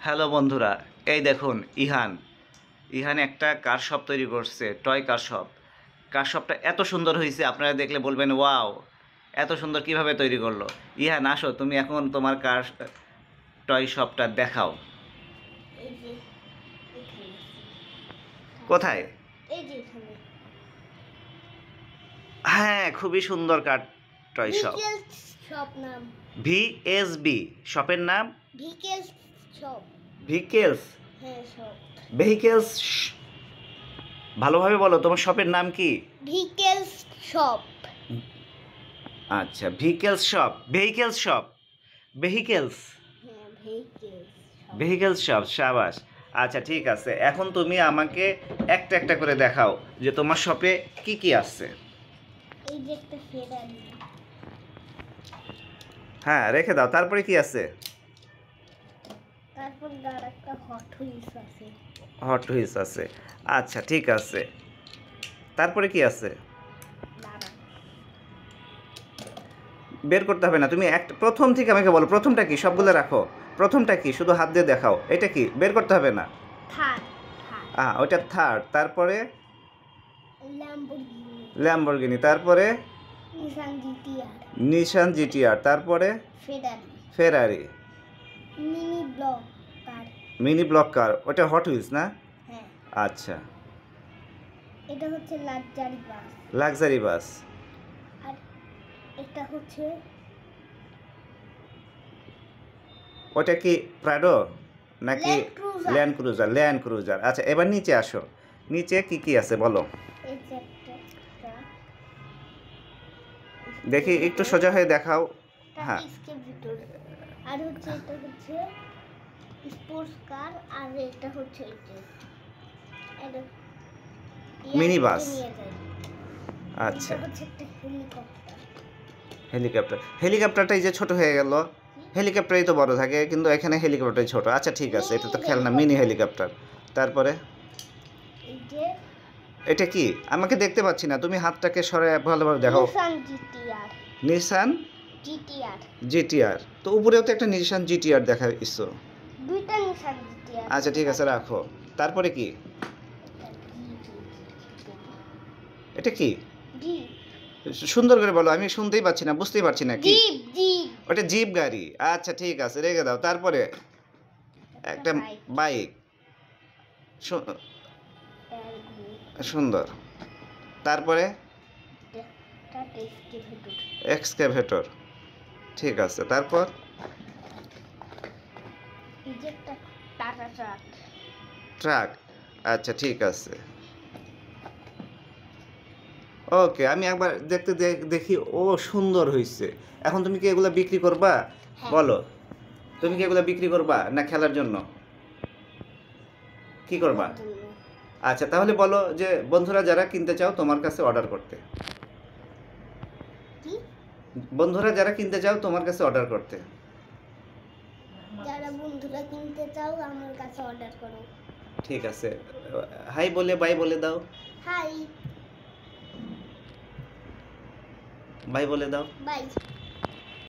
Hello বন্ধুরা, এই দেখুন ইহান ইহান একটা কার শপ তৈরি করছে, টয় কার শপ। কার শপটা এত সুন্দর হয়েছে, আপনারা দেখলে বলবেন ওয়াও, এত সুন্দর কিভাবে তৈরি করলো। ইহান, আসো, তুমি এখন তোমার কার টয় শপটা দেখাও। এই যে এখানে। কোথায়? এই যে এখানে। হ্যাঁ, খুবই সুন্দর car toy shop. Vehicles shop নাম। VSB শপের নাম ভিকেলস শপ। ভিকেলস হ্যাঁ, শপ। ভেহিকেলস। ভালোভাবে বলো, তোমার শপের নাম কি? Vehicles shop. আচ্ছা, vehicles shop, vehicles shop, vehicles হ্যাঁ, ভিকেলস শপ। ভেহিকেলস শপ, সাবাস। আচ্ছা, ঠিক আছে, এখন তুমি আমাকে একটা একটা করে দেখাও যে তোমার শপে কি কি আছে। এই যে একটা ফেরারি। হ্যাঁ, রেখে দাও। তারপরে কি আছে? তারপর আর একটা হট হুইলস আছে। হট হুইলস আছে। আচ্ছা, ঠিক আছে, তারপরে কি আছে? দাঁড়া। বের করতে হবে না, তুমি একটা প্রথম থেকে আমাকে বলো, প্রথমটা কি? সবগুলো রাখো। প্রথমটা কি? শুধু হাত দিয়ে দেখাও। এটা কি? বের করতে হবে না। থার্ড। ওইটা থার্ড। তারপরে ল্যাম্বরগিনি। ল্যাম্বরগিনি। তারপরে নিসান জিটিআর। নিশান জিটিআর। তারপরে ফেরারি। ফেরারি। মিনি ব্লক কার। মিনি ব্লক কার, ওটা হট হুইলস না? হ্যাঁ। আচ্ছা, এটা হচ্ছে লাক্সারি বাস। Luxury bus. আর এটা হচ্ছে ওটা কি প্রাডো নাকি land cruiser. Land cruiser? Land cruiser. আচ্ছা, এবার নিচে আসো। নিচে কি কি আছে বলো এই যে একটা দেখি, একটু সোজা হয়ে দেখাও। হ্যাঁ, এক্সকেভেটর। আর হচ্ছে এটা হচ্ছে স্পোর্টস কার। আর এটা হচ্ছে এটা মিনি বাস। নিয়ে যায়। আচ্ছা, এটা হচ্ছে একটা হেলিকপ্টার। হেলিকপ্টার। হেলিকপ্টারটাই যে ছোট হয়ে গেল। হেলিকপ্টারই তো বড় থাকে, কিন্তু এখানে হেলিকপ্টারটাই ছোট। আচ্ছা, ঠিক আছে, এটা তো খেলনা, মিনি হেলিকপ্টার। তারপরে এই যে এটা কি? আমাকে দেখতে পাচ্ছি না, তুমি হাতটাকে সরে ভালোভাবে দেখো। Nissan GTR. Nissan GTR. GTR. তো উপরেও তো একটা নিসান জিটিআর দেখা ইচ্ছো। দুইটা নিসান জিটিআর। আচ্ছা, ঠিক আছে, রাখো। তারপরে কি? এটা কি? জিপ। সুন্দর করে বলো, আমি শুনতেই পাচ্ছি না, বুঝতেই পারছি না কি। Zip zip. ওটা জিপ গাড়ি। আচ্ছা, ঠিক আছে, রেখে দাও। তারপরে একটা বাইক। সুন্দর। তারপরে এক্সকাভেটর। ঠিক আছে, তারপর এই যে একটা টাটা ট্রাক। ট্রাক। আচ্ছা, ঠিক আছে, ওকে। আমি একবার দেখতে দেখি। ও, সুন্দর হয়েছে। এখন তুমি কি এগুলো বিক্রি করবা? হ্যাঁ। বলো, তুমি কি এগুলো বিক্রি করবা না খেলার জন্য? কি করবা? আচ্ছা, তাহলে বলো যে বন্ধুরা যারা কিনতে চাও তোমার কাছে অর্ডার করতে। কি? বন্ধুরা যারা কিনতে চাও তোমার কাছে অর্ডার করতে। যারা বন্ধুরা কিনতে চাও আমার কাছে অর্ডার করো। ঠিক আছে, হাই বলে বাই বলে দাও। হাই। বাই বলে দাও। বাই।